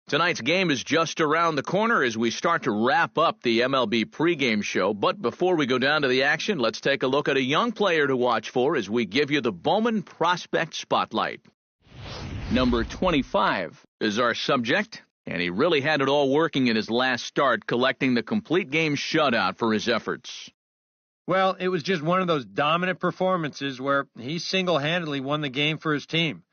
Tonight's game is just around the corner as we start to wrap up the MLB pregame show. But before we go down to the action, let's take a look at a young player to watch for as we give you the Bowman Prospect Spotlight. Number 25 is our subject, and he really had it all working in his last start, collecting the complete game shutout for his efforts. Well, it was just one of those dominant performances where he single-handedly won the game for his team.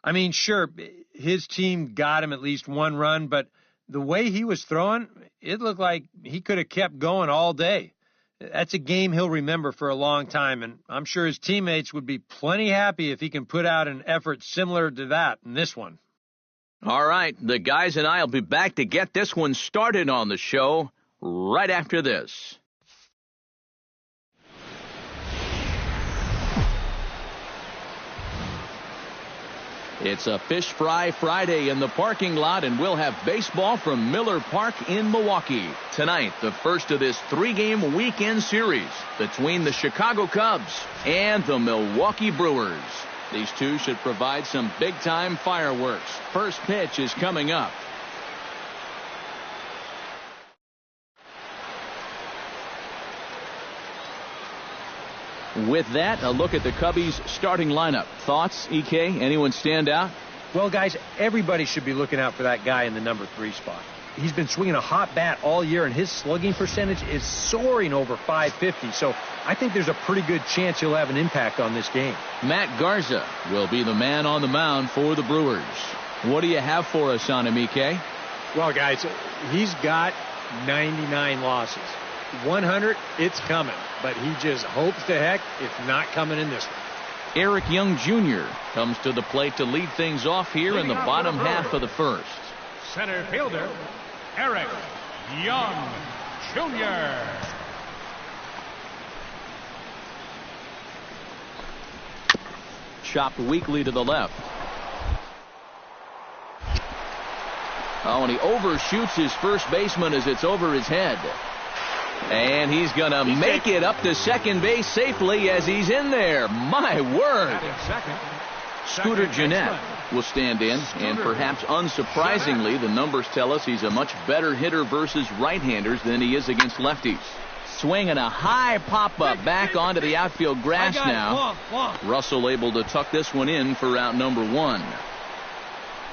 I mean, sure, his team got him at least one run, but the way he was throwing, it looked like he could have kept going all day. That's a game he'll remember for a long time, and I'm sure his teammates would be plenty happy if he can put out an effort similar to that in this one. All right, the guys and I will be back to get this one started on the show right after this. It's a Fish Fry Friday in the parking lot, and we'll have baseball from Miller Park in Milwaukee. Tonight, the first of this three-game weekend series between the Chicago Cubs and the Milwaukee Brewers. These two should provide some big-time fireworks. First pitch is coming up. With that, a look at the Cubbies' starting lineup. Thoughts, EK? Anyone stand out? Well, guys, everybody should be looking out for that guy in the number 3 spot. He's been swinging a hot bat all year, and his slugging percentage is soaring over .550, so I think there's a pretty good chance he'll have an impact on this game. Matt Garza will be the man on the mound for the Brewers. What do you have for us on him, EK? Well, guys, he's got 99 losses. 100, it's coming, but he just hopes to heck it's not coming in this one. Eric Young Jr. comes to the plate to lead things off here in the bottom half of the first. Center fielder, Eric Young Jr. Chopped weakly to the left. Oh, and he overshoots his first baseman as it's over his head. And he's going to make it up to second base safely as he's in there. My word. Scooter Gennett will stand in, and perhaps unsurprisingly, the numbers tell us he's a much better hitter versus right-handers than he is against lefties. Swinging a high pop-up back onto the outfield grass now. Russell able to tuck this one in for out number 1.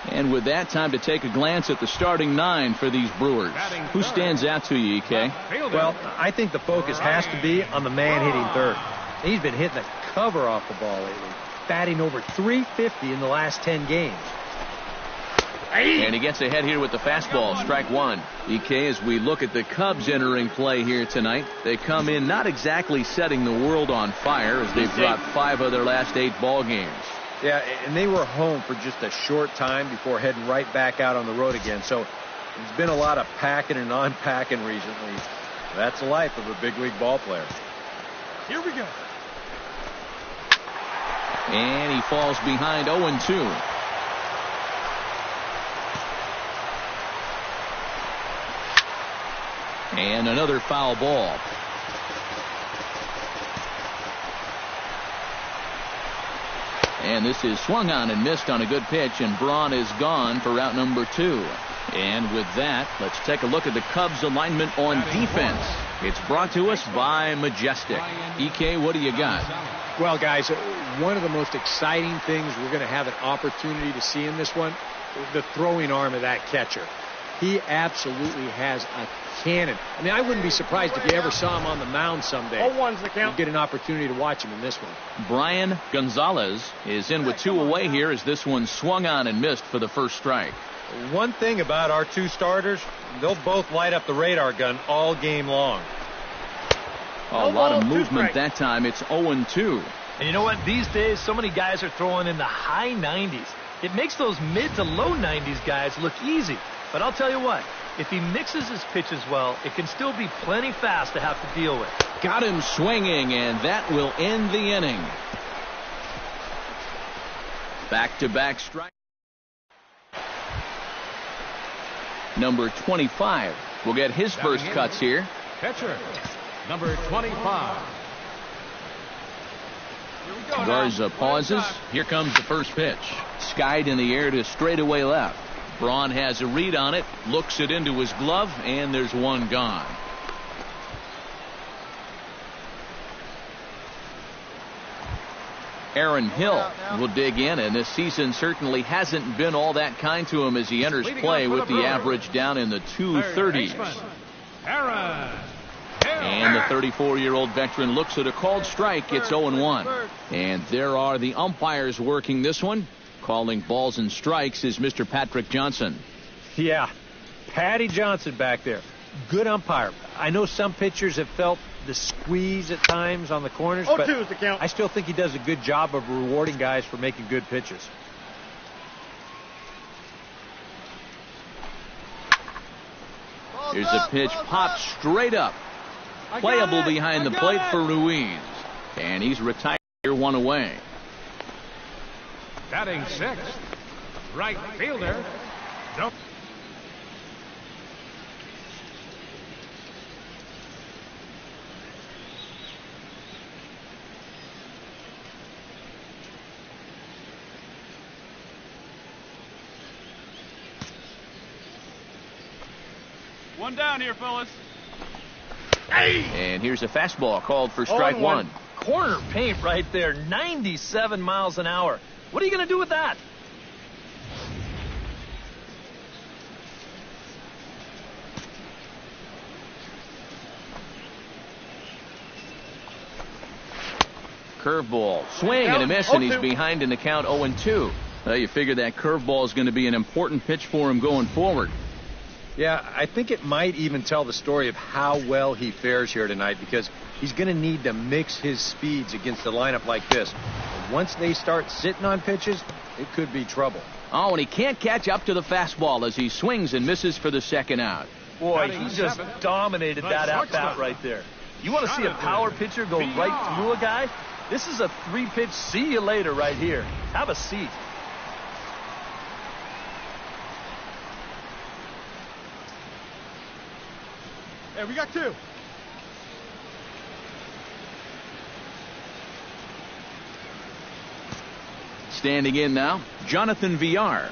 And with that, time to take a glance at the starting 9 for these Brewers. Who stands out to you, EK? Well, I think the focus has to be on the man hitting third. He's been hitting the cover off the ball lately, batting over .350 in the last 10 games. And he gets ahead here with the fastball, strike 1. EK, as we look at the Cubs entering play here tonight, they come in not exactly setting the world on fire as they've dropped 5 of their last 8 ball games. Yeah, and they were home for just a short time before heading right back out on the road again. So there's been a lot of packing and unpacking recently. That's the life of a big league ball player. Here we go. And he falls behind 0-2. And another foul ball. And this is swung on and missed on a good pitch, and Braun is gone for out number 2. And with that, let's take a look at the Cubs alignment on defense. It's brought to us by Majestic. EK, what do you got? Well, guys, one of the most exciting things we're going to have an opportunity to see in this one, the throwing arm of that catcher. He absolutely has a cannon. I mean, I wouldn't be surprised if you ever saw him on the mound someday. 0-1's the count. You get an opportunity to watch him in this one. Brian Gonzalez is in with 2 away here as this one swung on and missed for the first strike. One thing about our 2 starters, they'll both light up the radar gun all game long. A lot of movement that time. It's 0-2. And you know what? These days, so many guys are throwing in the high 90s. It makes those mid to low 90s guys look easy. But I'll tell you what, if he mixes his pitches well, it can still be plenty fast to have to deal with. Got him swinging, and that will end the inning. Back-to-back strike. Number 25 will get his first cuts here. Catcher, number 25. Garza pauses. Here comes the first pitch. Skied in the air to straightaway left. Braun has a read on it, looks it into his glove, and there's one gone. Aaron Hill will dig in, and this season certainly hasn't been all that kind to him as he enters play with the average down in the 230s. And the 34-year-old veteran looks at a called strike. It's 0-1. And there are the umpires working this one. Calling balls and strikes is Mr. Patrick Johnson. Yeah, Patty Johnson back there. Good umpire. I know some pitchers have felt the squeeze at times on the corners, but I still think he does a good job of rewarding guys for making good pitches. Here's a pitch popped straight up. Playable behind the plate for Ruiz. And he's retired here, one away. Batting sixth, right fielder. Nope. One down here, fellas. And here's a fastball called for strike one. Corner paint right there, 97 miles an hour. What are you going to do with that? Curveball, swing and a miss, and he's behind in the count 0-2. Well, you figure that curveball is going to be an important pitch for him going forward. Yeah, I think it might even tell the story of how well he fares here tonight, because he's going to need to mix his speeds against a lineup like this. And once they start sitting on pitches, it could be trouble. Oh, and he can't catch up to the fastball as he swings and misses for the second out. Boy, he just dominated that at-bat right there. You want to see a power pitcher go right through a guy? This is a three-pitch see you later right here. Have a seat. Hey, we got two. Standing in now, Jonathan Villar.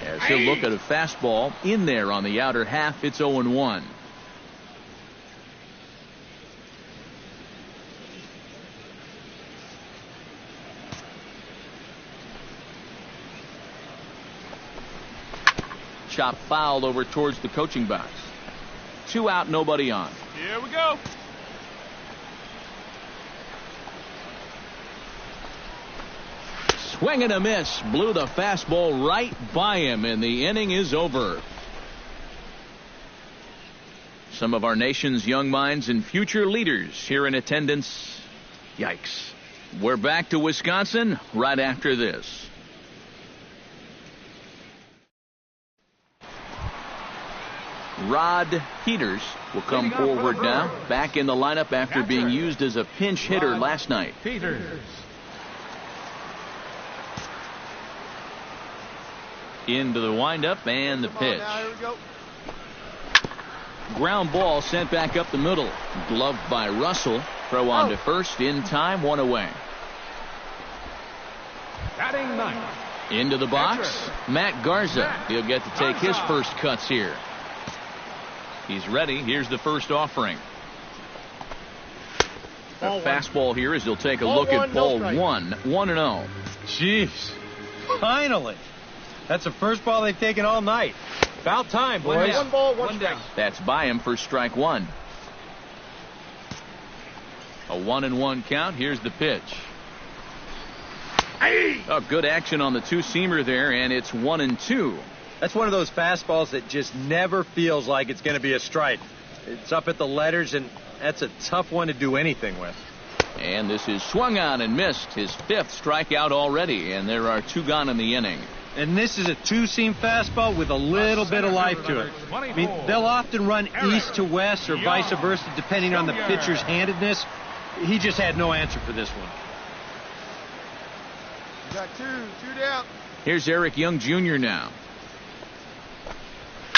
As he'll look at a fastball in there on the outer half, it's 0-1. Chop foul over towards the coaching box. 2 out, nobody on. Here we go. Swing and a miss. Blew the fastball right by him, and the inning is over. Some of our nation's young minds and future leaders here in attendance. Yikes. We're back to Wisconsin right after this. Rod Peters will come forward now, back in the lineup after being used as a pinch hitter last night. Peters. Into the windup and the pitch. Ground ball sent back up the middle. Gloved by Russell. Throw on to first in time, 1 away. Batting ninth. Into the box, Matt Garza. He'll get to take his first cuts here. He's ready. Here's the first offering. A fastball here as he'll take a look at ball 1, 1-0. Jeez. Finally. That's the first ball they've taken all night. About time, boys. One ball, one strike. That's by him for strike 1. A 1-1 count. Here's the pitch. Oh, good action on the two-seamer there, and it's 1-2. That's one of those fastballs that just never feels like it's going to be a strike. It's up at the letters, and that's a tough one to do anything with. And this is swung on and missed. His 5th strikeout already, and there are 2 gone in the inning. And this is a two-seam fastball with a little bit of life to it. I mean, they'll often run east to west or vice versa, depending on the pitcher's handedness. He just had no answer for this one. You got two down. Here's Eric Young Jr. now.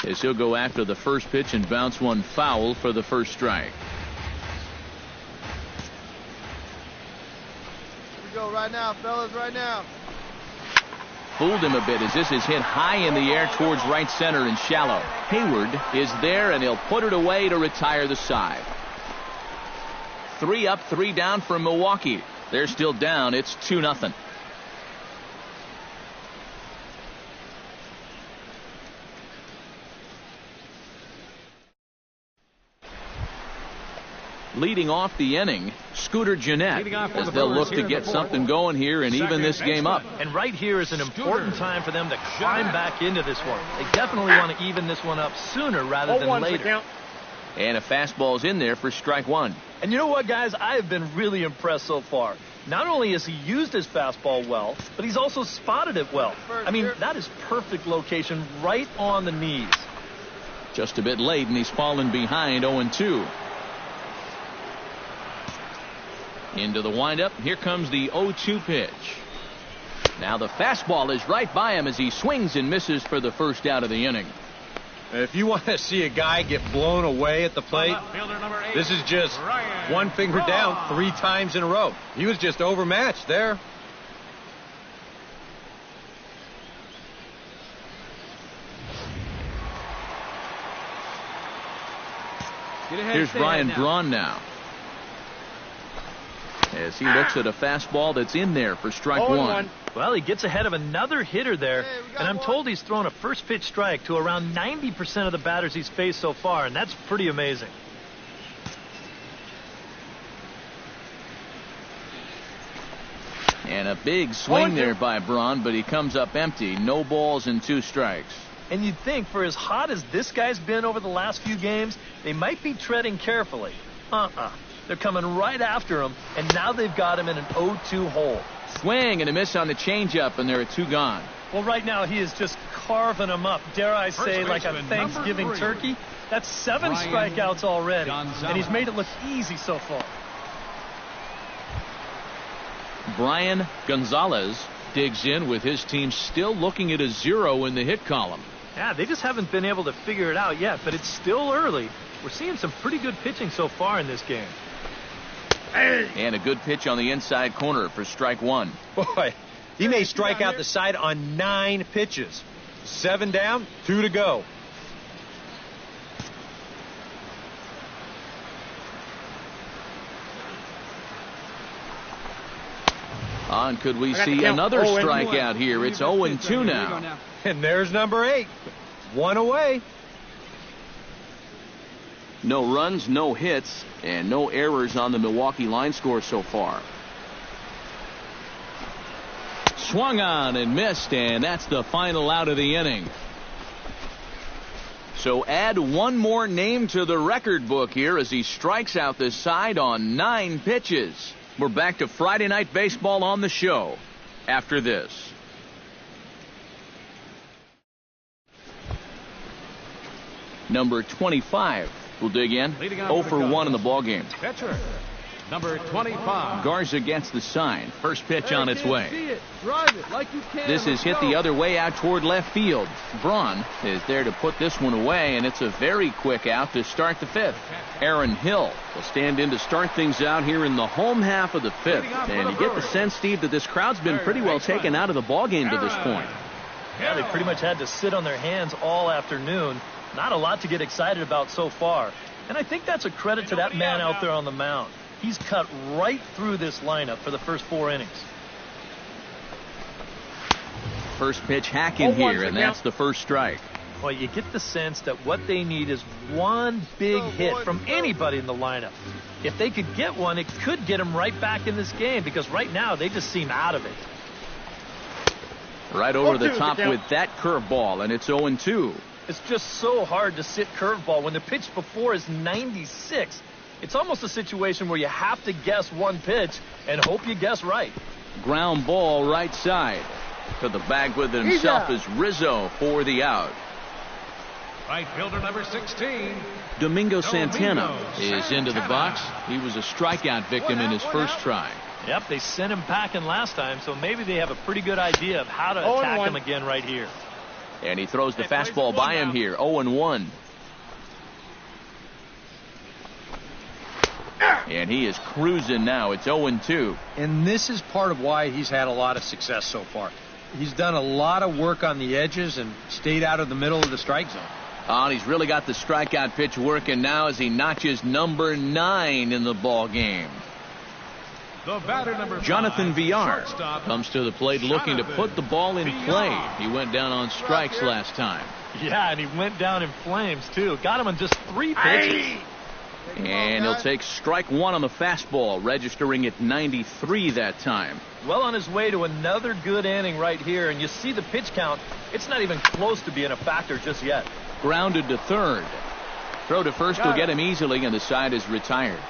As he'll go after the first pitch and bounce one foul for the first strike. Here we go right now, fellas, right now. fooled him a bit as this is hit high in the air towards right center and shallow. Hayward is there, and he'll put it away to retire the side. 3 up, 3 down for Milwaukee. They're still down. It's 2-0. Leading off the inning, Scooter Gennett, as they'll look to get something going here and even this game up. And right here is an important time for them to climb back into this one. They definitely want to even this one up sooner rather than later. And a fastball's in there for strike 1. And you know what, guys? I have been really impressed so far. Not only has he used his fastball well, but he's also spotted it well. I mean, that is perfect location right on the knees. Just a bit late, and he's fallen behind 0-2. Into the windup. Here comes the 0-2 pitch. Now the fastball is right by him as he swings and misses for the first out of the inning. If you want to see a guy get blown away at the plate, this is just one finger down 3 times in a row. He was just overmatched there. Here's Ryan Braun now, as he looks at a fastball that's in there for strike 1. Well, he gets ahead of another hitter there, and I'm told he's thrown a first pitch strike to around 90% of the batters he's faced so far, and that's pretty amazing. And a big swing there by Braun, but he comes up empty. No balls and 2 strikes. And you'd think for as hot as this guy's been over the last few games, they might be treading carefully. They're coming right after him, and now they've got him in an 0-2 hole. Swing and a miss on the changeup, and there are 2 gone. Well, right now he is just carving them up, dare I say, like a Thanksgiving turkey. That's 7 strikeouts already, and he's made it look easy so far. Brian Gonzalez digs in with his team still looking at a 0 in the hit column. Yeah, they just haven't been able to figure it out yet, but it's still early. We're seeing some pretty good pitching so far in this game. And a good pitch on the inside corner for strike 1. Boy, he may strike out the side on 9 pitches. 7 down, 2 to go. On could we see another strikeout here? It's 0-2 now. And there's number 8. 1 away. No runs, no hits, and no errors on the Milwaukee line score so far. Swung on and missed, and that's the final out of the inning. So add one more name to the record book here as he strikes out the side on 9 pitches. We're back to Friday Night Baseball on the show after this. Number 25 will dig in. 0 for 1 in the ballgame. Pitcher, number 25. Garza gets the sign. First pitch on its way. See it. Drive it like you can. This is hit the other way out toward left field. Braun is there to put this one away, and it's a very quick out to start the 5th. Aaron Hill will stand in to start things out here in the home half of the 5th. And you get the sense, Steve, that this crowd's been pretty well taken out of the ballgame to this point. Yeah, they pretty much had to sit on their hands all afternoon. Not a lot to get excited about so far. And I think that's a credit to that man out there on the mound. He's cut right through this lineup for the first 4 innings. First pitch hacking here, and that's the first strike. Well, you get the sense that what they need is one big hit from anybody in the lineup. If they could get one, it could get them right back in this game, because right now they just seem out of it. Right over the top with that curveball, and it's 0-2. It's just so hard to sit curveball when the pitch before is 96. It's almost a situation where you have to guess one pitch and hope you guess right. Ground ball right side. To the bag with himself is Rizzo for the out. Right fielder number 16. Domingo Santana is into the box. He was a strikeout victim in his first try. Yep, they sent him packing last time, so maybe they have a pretty good idea of how to attack him again right here. And he throws the fastball by him here, 0-1. And he is cruising now. It's 0-2. And this is part of why he's had a lot of success so far. he's done a lot of work on the edges and stayed out of the middle of the strike zone. Oh, and he's really got the strikeout pitch working now as he notches number 9 in the ball game. The batter, number 5, Jonathan Villar shortstop, comes to the plate looking to put the ball in play. He went down on strikes last time. Yeah, and he went down in flames, too. Got him on just 3 pitches. And he'll take strike 1 on the fastball, registering at 93 that time. Well on his way to another good inning right here, and you see the pitch count. It's not even close to being a factor just yet. Grounded to third. Throw to first will get him easily, and the side is retired.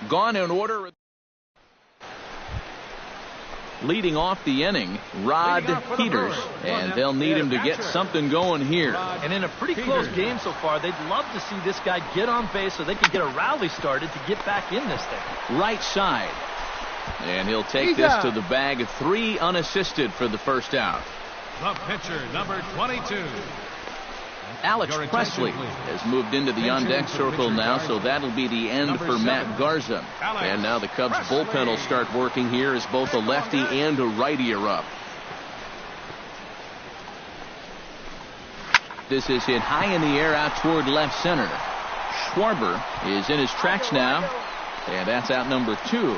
Gone in order. Leading off the inning, Rod Peters, and they'll need him to get something going here. And in a pretty close game so far, they'd love to see this guy get on base so they can get a rally started to get back in this thing. Right side. And he'll take this to the bag. 3 unassisted for the first out. The pitcher, number 22. Alex Presley has moved into the on-deck circle now, so that'll be the end for Matt Garza. And now the Cubs bullpen will start working here as both a lefty and a righty are up. This is hit high in the air out toward left center. Schwarber is in his tracks now, and that's out number 2.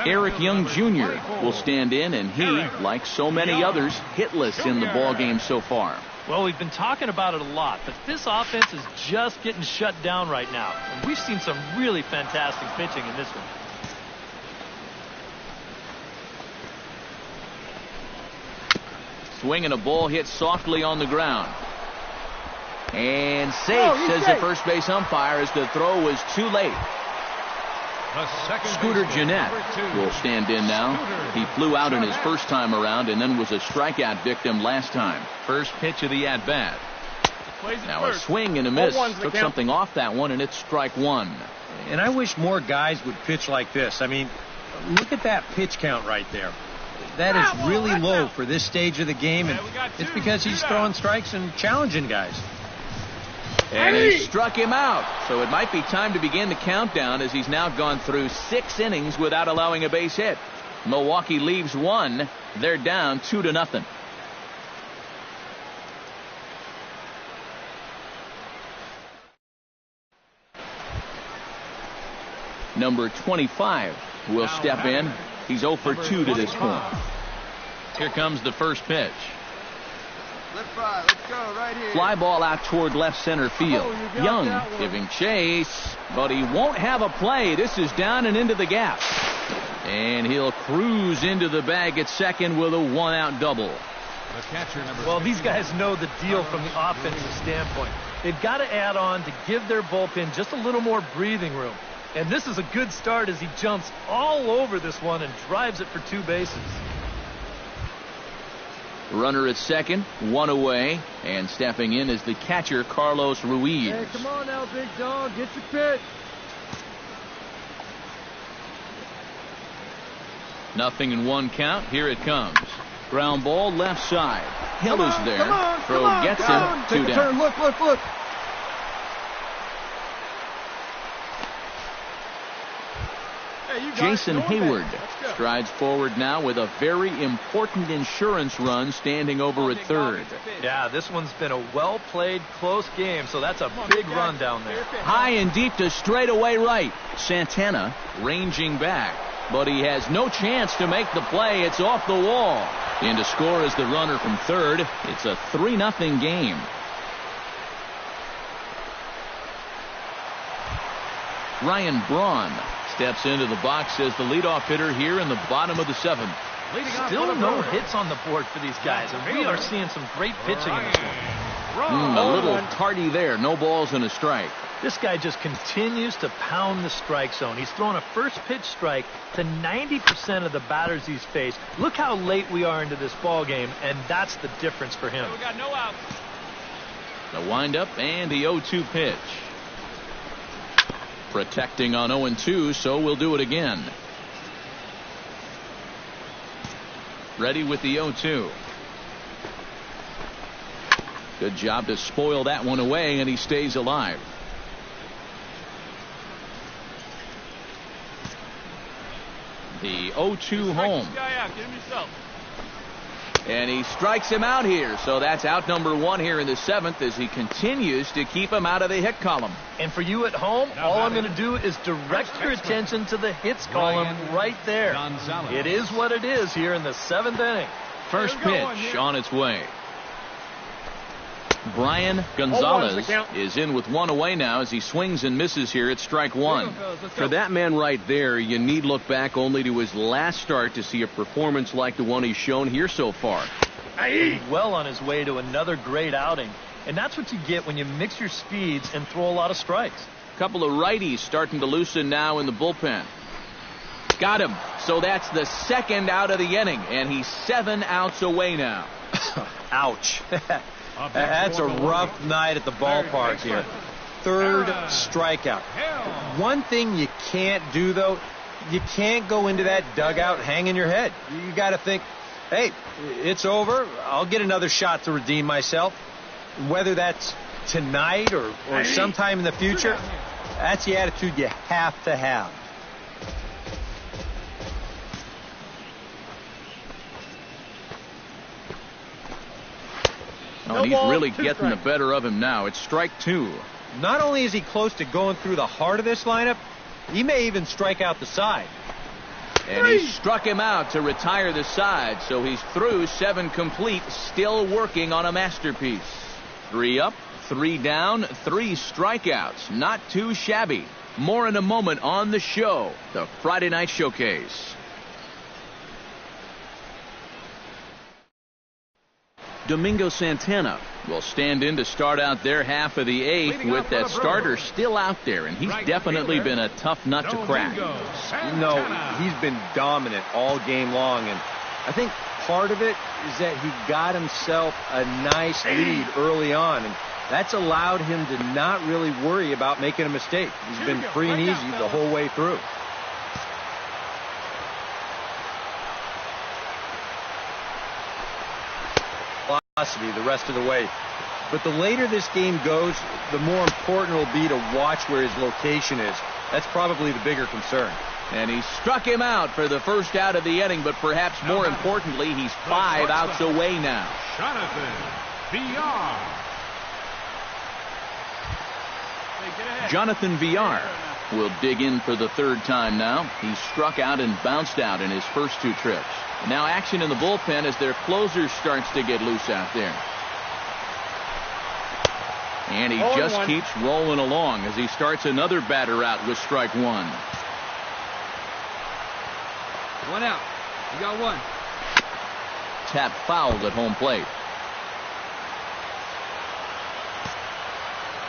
Eric Young Jr. will stand in, and he, like so many others, hitless in the ball game so far. Well, we've been talking about it a lot, but this offense is just getting shut down right now. And we've seen some really fantastic pitching in this one. Swing and a ball hit softly on the ground. And safe, says the first base umpire, as the throw was too late. Scooter Gennett will stand in now. He flew out in his first time around and then was a strikeout victim last time. First pitch of the at-bat. Now a swing and a miss. Took something off that one, and it's strike 1. And I wish more guys would pitch like this. I mean, look at that pitch count right there. That is really low for this stage of the game, and it's because he's throwing strikes and challenging guys. And he struck him out. So it might be time to begin the countdown, as he's now gone through 6 innings without allowing a base hit. Milwaukee leaves 1. They're down 2-0. Number 25 will step in. He's 0 for 2 to this point. Here comes the first pitch. Let's go right here. Fly ball out toward left center field. Young giving chase, but he won't have a play. This is down and into the gap. And he'll cruise into the bag at second with a 1-out double. Well, these guys know the deal from the offensive standpoint. They've got to add on to give their bullpen just a little more breathing room. And this is a good start as he jumps all over this one and drives it for 2 bases. Runner at second, 1 away, and stepping in is the catcher, Carlos Ruiz. Hey, come on now, big dog. Get your pitch. Nothing in 1 count. Here it comes. Ground ball left side. Hill is there. Throw gets him. 2 down. Look. Jason Hayward strides forward now with a very important insurance run, standing over at third. Yeah, this one's been a well-played, close game, so that's a big run down there. High and deep to straightaway right. Santana ranging back, but he has no chance to make the play. It's off the wall. In to score is the runner from third. It's a 3-0 game. Ryan Braun steps into the box as the leadoff hitter here in the bottom of the 7th. Still no hits on the board for these guys, and we are seeing some great pitching in this one. A little tardy there. No balls and a strike. This guy just continues to pound the strike zone. He's thrown a first pitch strike to 90% of the batters he's faced. Look how late we are into this ball game, and that's the difference for him. We got no outs. The windup and the 0-2 pitch. Protecting on 0-2, so we'll do it again. Ready with the 0-2. Good job to spoil that one away, and he stays alive. The 0-2 home. This guy out. Get him yourself. And he strikes him out here. So that's out number 1 here in the 7th as he continues to keep him out of the hit column. And for you at home, all I'm going to do is direct your attention to the hits column right there. It is what it is here in the 7th inning. First pitch on its way. Brian Gonzalez is in with 1 away now as he swings and misses here at strike 1. For that man right there, you need look back only to his last start to see a performance like the one he's shown here so far. Well on his way to another great outing. And that's what you get when you mix your speeds and throw a lot of strikes. Couple of righties starting to loosen now in the bullpen. Got him. So that's the 2nd out of the inning, and he's 7 outs away now. Ouch. That's a rough night at the ballpark here. 3rd strikeout. One thing you can't do, though, you can't go into that dugout hanging your head. You got to think, hey, it's over. I'll get another shot to redeem myself. Whether that's tonight or sometime in the future, that's the attitude you have to have. Oh, and he's really getting the better of him now. It's strike 2. Not only is he close to going through the heart of this lineup, he may even strike out the side. And he struck him out to retire the side, so he's through 7 complete, still working on a masterpiece. 3 up, 3 down, 3 strikeouts. Not too shabby. More in a moment on the show, the Friday Night Showcase. Domingo Santana will stand in to start out their half of the 8th with that starter still out there, and he's definitely been a tough nut to crack. No, he's been dominant all game long, and I think part of it is that he got himself a nice lead early on, and that's allowed him to not really worry about making a mistake. He's been free and easy the whole way through. The rest of the way. But the later this game goes, the more important it will be to watch where his location is. That's probably the bigger concern. And he struck him out for the 1st out of the inning, but perhaps more importantly, he's 5 outs away now. Jonathan Villar will dig in for the 3rd time now. He struck out and bounced out in his first 2 trips. Now action in the bullpen as their closer starts to get loose out there. And he just keeps rolling along as he starts another batter out with strike 1. 1 out. You got 1. Tap fouled at home plate.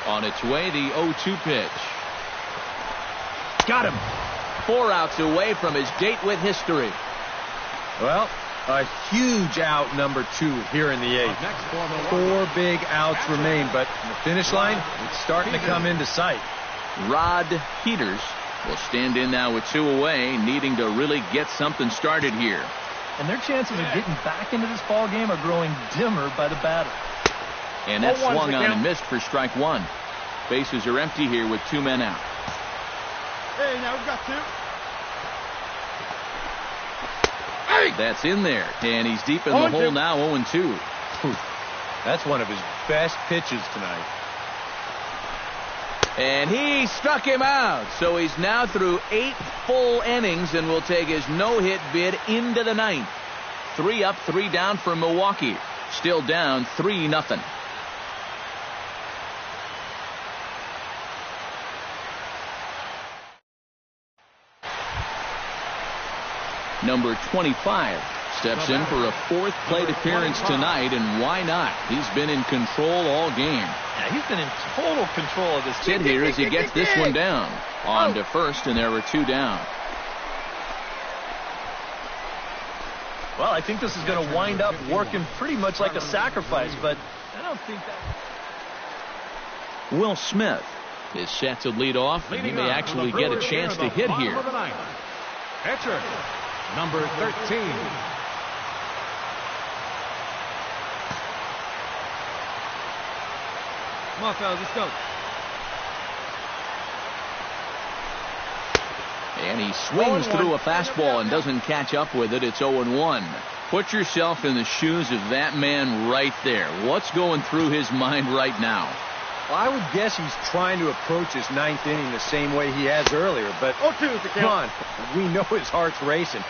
On its way, the 0-2 pitch. Got him. 4 outs away from his date with history. Well, a huge out number 2 here in the 8th. 4 big outs remain, but the finish line, it's starting to come into sight. Rod Peters will stand in now with 2 away, needing to really get something started here. And their chances of getting back into this ball game are growing dimmer by the batter. And that swung on and missed for strike 1. Bases are empty here with 2 men out. Hey, now we've got 2. That's in there, and he's deep in the hole now, 0-2. That's one of his best pitches tonight. And he struck him out, so he's now through 8 full innings and will take his no-hit bid into the 9th. 3 up, 3 down for Milwaukee. Still down 3-0. Number 25 steps in for a 4th plate appearance tonight, and why not? He's been in control all game. Yeah, he's been in total control of this Sit here as he gets this one down. On to first, and there are 2 down. Well, I think this is going to wind up working pretty much like a sacrifice, but I don't think that... Will Smith is set to lead off, and he may actually get a chance to hit here. Pitcher, number 13. Come on, fellas, let's go. And he swings through a fastball and doesn't catch up with it. It's 0-1. Put yourself in the shoes of that man right there. What's going through his mind right now? Well, I would guess he's trying to approach his ninth inning the same way he has earlier, but 0-2 is the count. come on, we know his heart's racing.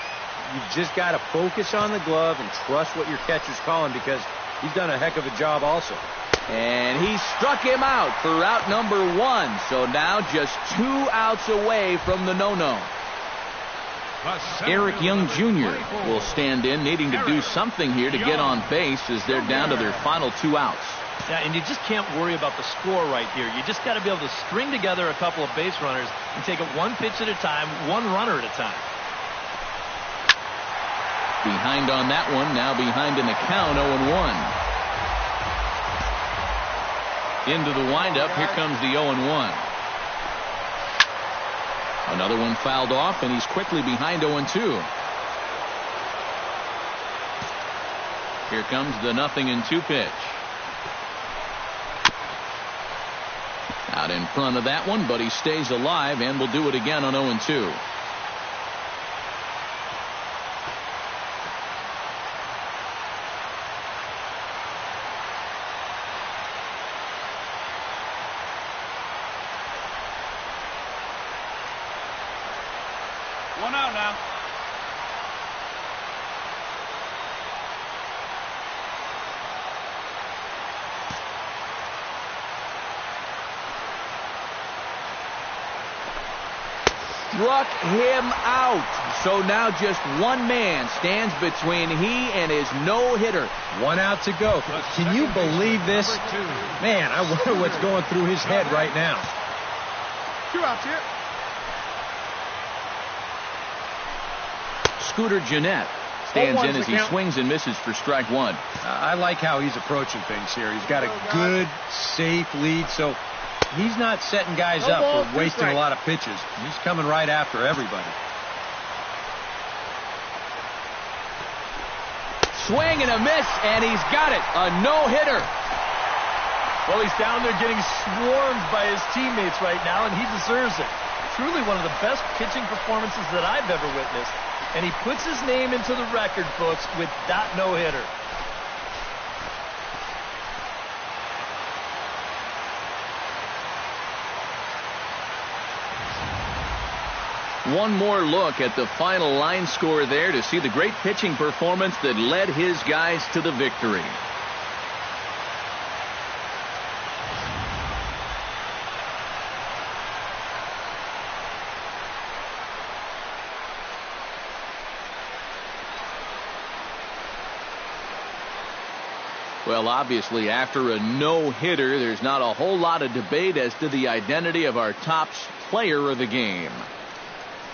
You just got to focus on the glove and trust what your catcher's calling, because he's done a heck of a job also. And he struck him out for out number 1. So now just 2 outs away from the no-no. Eric Young Jr. will stand in, needing to do something here to get on base as they're down to their final 2 outs. Yeah, and you just can't worry about the score right here. You just got to be able to string together a couple of base runners and take it one pitch at a time, one runner at a time. Behind on that one, now behind in the count, 0-1. Into the windup, here comes the 0-1. Another one fouled off, and he's quickly behind 0-2. Here comes the 0-2 pitch. Out in front of that one, but he stays alive and will do it again on 0-2. One out now. Struck him out. So now just one man stands between he and his no-hitter. 1 out to go. Can you believe this? Man, I wonder what's going through his head right now. 2 outs here. Scooter Gennett stands in as he swings and misses for strike 1. I like how he's approaching things here. He's got a good, safe lead, so he's not setting guys up for wasting a lot of pitches. He's coming right after everybody. Swing and a miss, and he's got it. A no-hitter. Well, he's down there getting swarmed by his teammates right now, and he deserves it. Truly one of the best pitching performances that I've ever witnessed. And he puts his name into the record books with that no-hitter. One more look at the final line score there to see the great pitching performance that led his guys to the victory. Well, obviously, after a no-hitter, there's not a whole lot of debate as to the identity of our top player of the game.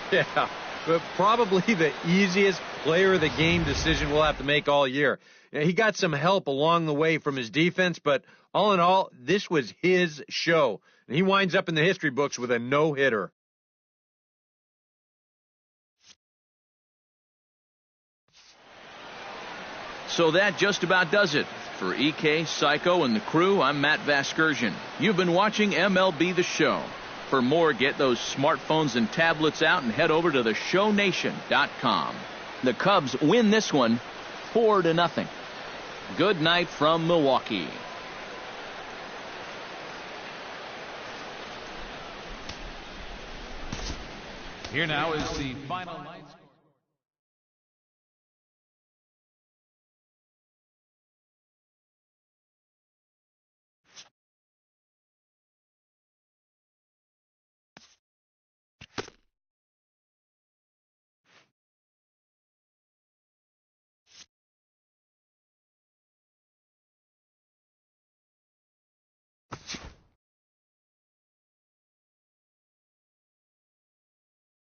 Yeah, but probably the easiest player of the game decision we'll have to make all year. He got some help along the way from his defense, but all in all, this was his show. And he winds up in the history books with a no-hitter. So that just about does it. For EK, Psycho, and the crew, I'm Matt Vasgersian. You've been watching MLB The Show. For more, get those smartphones and tablets out and head over to theshownation.com. The Cubs win this one 4-0. Good night from Milwaukee. Here now is the final night.